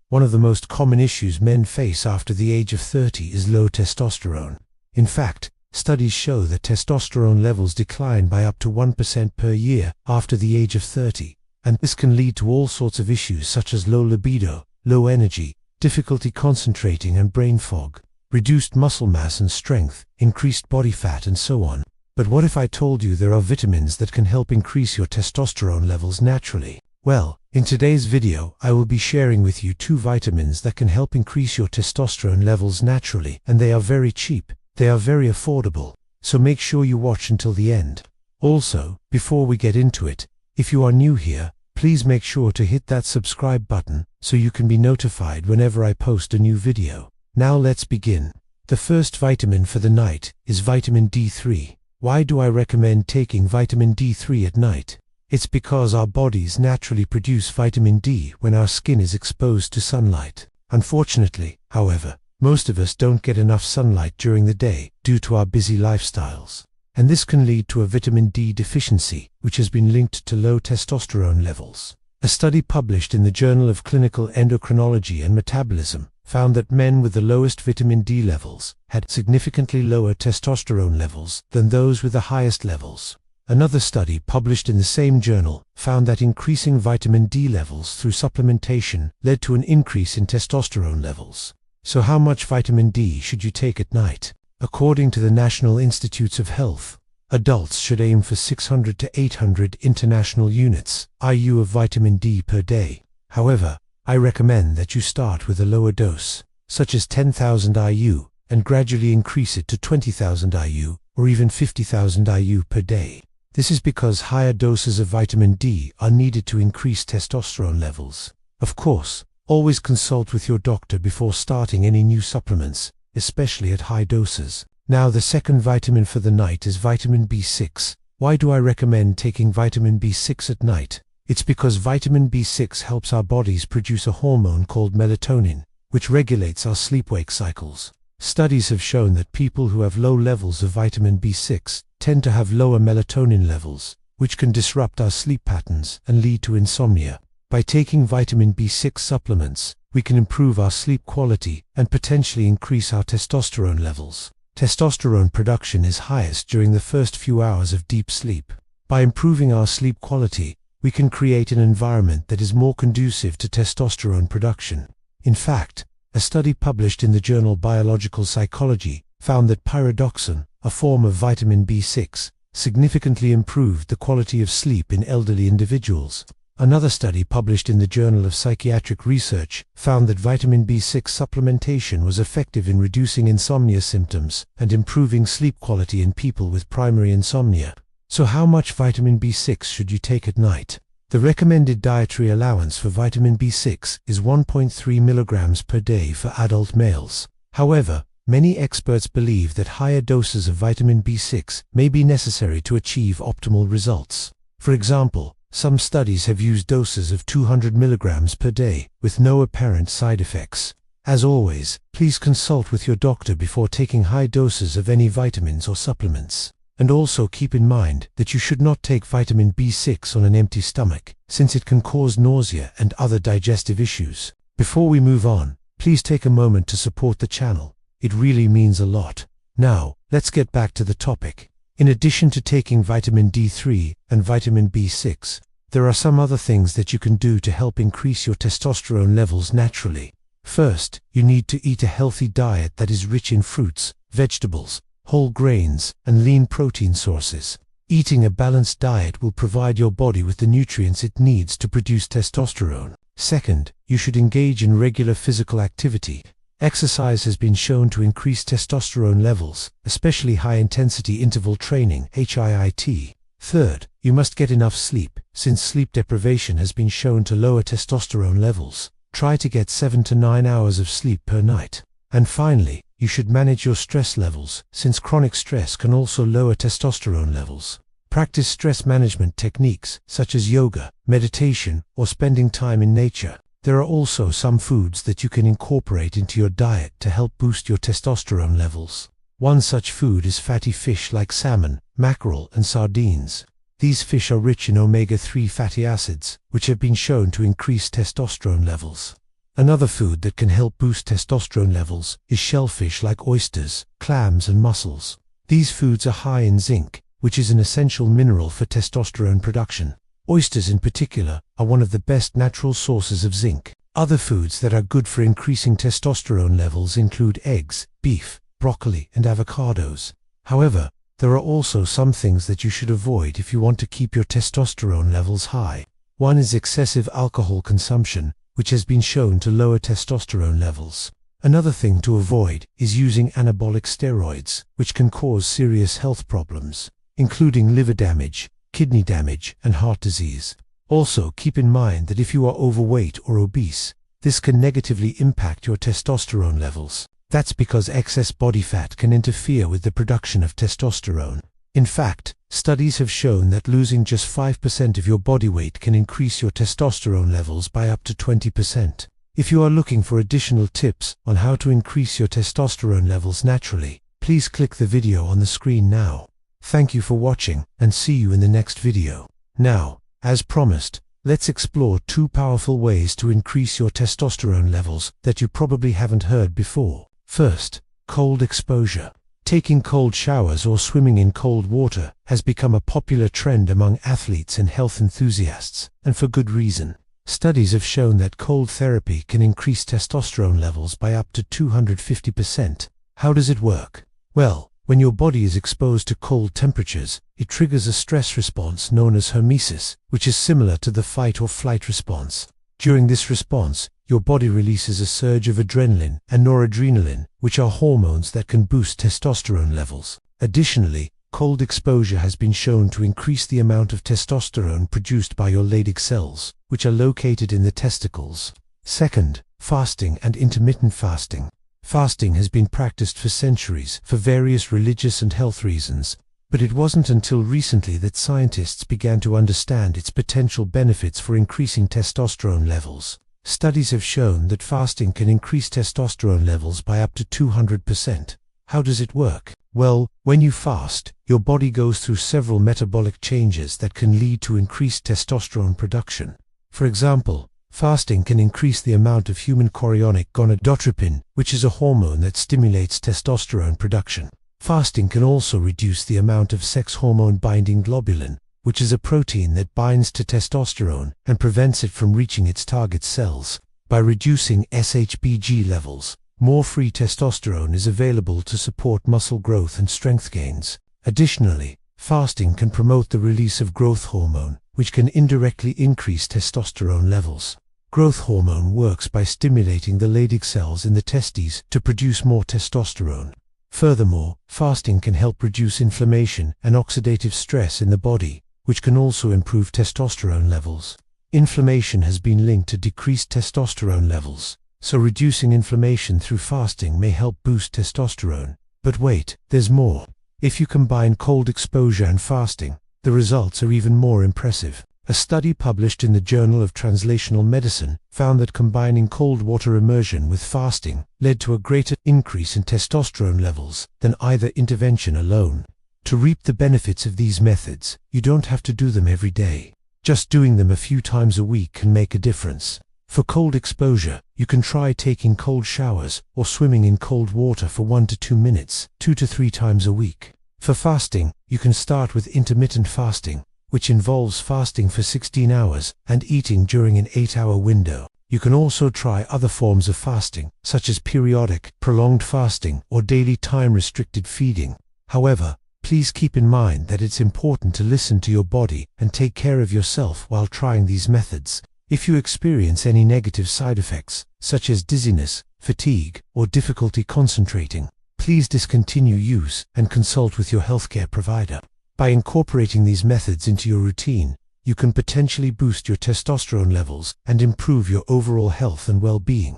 One of the most common issues men face after the age of 30 is low testosterone. In fact, studies show that testosterone levels decline by up to 1% per year after the age of 30, and this can lead to all sorts of issues such as low libido, low energy, difficulty concentrating and brain fog, reduced muscle mass and strength, increased body fat and so on. But what if I told you there are vitamins that can help increase your testosterone levels naturally? Well, in today's video, I will be sharing with you 2 vitamins that can help increase your testosterone levels naturally, and they are very cheap, they are very affordable, so make sure you watch until the end. Also, before we get into it, if you are new here, please make sure to hit that subscribe button so you can be notified whenever I post a new video. Now let's begin. The first vitamin for the night is vitamin D3. Why do I recommend taking vitamin D3 at night? It's because our bodies naturally produce vitamin D when our skin is exposed to sunlight. Unfortunately, however, most of us don't get enough sunlight during the day due to our busy lifestyles. And this can lead to a vitamin D deficiency, which has been linked to low testosterone levels. A study published in the Journal of Clinical Endocrinology and Metabolism found that men with the lowest vitamin D levels had significantly lower testosterone levels than those with the highest levels. Another study published in the same journal found that increasing vitamin D levels through supplementation led to an increase in testosterone levels. So how much vitamin D should you take at night? According to the National Institutes of Health, adults should aim for 600 to 800 international units (IU) of vitamin D per day. However, I recommend that you start with a lower dose, such as 10,000 IU, and gradually increase it to 20,000 IU or even 50,000 IU per day. This is because higher doses of vitamin D are needed to increase testosterone levels. Of course, always consult with your doctor before starting any new supplements, especially at high doses. Now the second vitamin for the night is vitamin B6. Why do I recommend taking vitamin B6 at night? It's because vitamin B6 helps our bodies produce a hormone called melatonin, which regulates our sleep-wake cycles. Studies have shown that people who have low levels of vitamin B6 tend to have lower melatonin levels, which can disrupt our sleep patterns and lead to insomnia. By taking vitamin B6 supplements, we can improve our sleep quality and potentially increase our testosterone levels. Testosterone production is highest during the first few hours of deep sleep. By improving our sleep quality, we can create an environment that is more conducive to testosterone production. In fact, a study published in the journal Biological Psychology found that pyridoxine, a form of vitamin B6, significantly improved the quality of sleep in elderly individuals. Another study published in the Journal of Psychiatric Research found that vitamin B6 supplementation was effective in reducing insomnia symptoms and improving sleep quality in people with primary insomnia. So how much vitamin B6 should you take at night? The recommended dietary allowance for vitamin B6 is 1.3 milligrams per day for adult males. However, many experts believe that higher doses of vitamin B6 may be necessary to achieve optimal results. For example, some studies have used doses of 200 milligrams per day with no apparent side effects. As always, please consult with your doctor before taking high doses of any vitamins or supplements. And also keep in mind that you should not take vitamin B6 on an empty stomach, since it can cause nausea and other digestive issues. Before we move on, please take a moment to support the channel. It really means a lot. Now, let's get back to the topic. In addition to taking vitamin D3 and vitamin B6, there are some other things that you can do to help increase your testosterone levels naturally. First, you need to eat a healthy diet that is rich in fruits, vegetables, whole grains, and lean protein sources. Eating a balanced diet will provide your body with the nutrients it needs to produce testosterone. Second, you should engage in regular physical activity. Exercise has been shown to increase testosterone levels, especially high-intensity interval training (HIIT). Third, you must get enough sleep, since sleep deprivation has been shown to lower testosterone levels. Try to get 7 to 9 hours of sleep per night. And finally, you should manage your stress levels, since chronic stress can also lower testosterone levels. Practice stress management techniques, such as yoga, meditation, or spending time in nature. There are also some foods that you can incorporate into your diet to help boost your testosterone levels. One such food is fatty fish like salmon, mackerel, and sardines. These fish are rich in omega-3 fatty acids, which have been shown to increase testosterone levels. Another food that can help boost testosterone levels is shellfish like oysters, clams, and mussels. These foods are high in zinc, which is an essential mineral for testosterone production. Oysters in particular are one of the best natural sources of zinc. Other foods that are good for increasing testosterone levels include eggs, beef, broccoli, and avocados. However, there are also some things that you should avoid if you want to keep your testosterone levels high. One is excessive alcohol consumption, which has been shown to lower testosterone levels. Another thing to avoid is using anabolic steroids, which can cause serious health problems, including liver damage, kidney damage, and heart disease. Also, keep in mind that if you are overweight or obese, this can negatively impact your testosterone levels. That's because excess body fat can interfere with the production of testosterone. In fact, studies have shown that losing just 5% of your body weight can increase your testosterone levels by up to 20%. If you are looking for additional tips on how to increase your testosterone levels naturally, please click the video on the screen now. Thank you for watching, and see you in the next video. Now, as promised, let's explore 2 powerful ways to increase your testosterone levels that you probably haven't heard before. First, cold exposure. Taking cold showers or swimming in cold water has become a popular trend among athletes and health enthusiasts, and for good reason. Studies have shown that cold therapy can increase testosterone levels by up to 250%. How does it work? Well, when your body is exposed to cold temperatures, it triggers a stress response known as hormesis, which is similar to the fight or flight response. During this response, your body releases a surge of adrenaline and noradrenaline, which are hormones that can boost testosterone levels. Additionally, cold exposure has been shown to increase the amount of testosterone produced by your Leydig cells, which are located in the testicles. Second, fasting and intermittent fasting. Fasting has been practiced for centuries for various religious and health reasons, but it wasn't until recently that scientists began to understand its potential benefits for increasing testosterone levels. Studies have shown that fasting can increase testosterone levels by up to 200%. How does it work? Well, when you fast, your body goes through several metabolic changes that can lead to increased testosterone production. For example, fasting can increase the amount of human chorionic gonadotropin, which is a hormone that stimulates testosterone production. Fasting can also reduce the amount of sex hormone binding globulin, which is a protein that binds to testosterone and prevents it from reaching its target cells. By reducing SHBG levels, more free testosterone is available to support muscle growth and strength gains. Additionally, fasting can promote the release of growth hormone, which can indirectly increase testosterone levels. Growth hormone works by stimulating the Leydig cells in the testes to produce more testosterone. Furthermore, fasting can help reduce inflammation and oxidative stress in the body, which can also improve testosterone levels. Inflammation has been linked to decreased testosterone levels, so reducing inflammation through fasting may help boost testosterone. But wait, there's more. If you combine cold exposure and fasting, the results are even more impressive. A study published in the Journal of Translational Medicine found that combining cold water immersion with fasting led to a greater increase in testosterone levels than either intervention alone. To reap the benefits of these methods, you don't have to do them every day. Just doing them a few times a week can make a difference. For cold exposure, you can try taking cold showers or swimming in cold water for 1 to 2 minutes, 2 to 3 times a week. For fasting, you can start with intermittent fasting, which involves fasting for 16 hours and eating during an 8-hour window. You can also try other forms of fasting, such as periodic, prolonged fasting, or daily time-restricted feeding. However, please keep in mind that it's important to listen to your body and take care of yourself while trying these methods. If you experience any negative side effects, such as dizziness, fatigue, or difficulty concentrating, please discontinue use and consult with your healthcare provider. By incorporating these methods into your routine, you can potentially boost your testosterone levels and improve your overall health and well-being.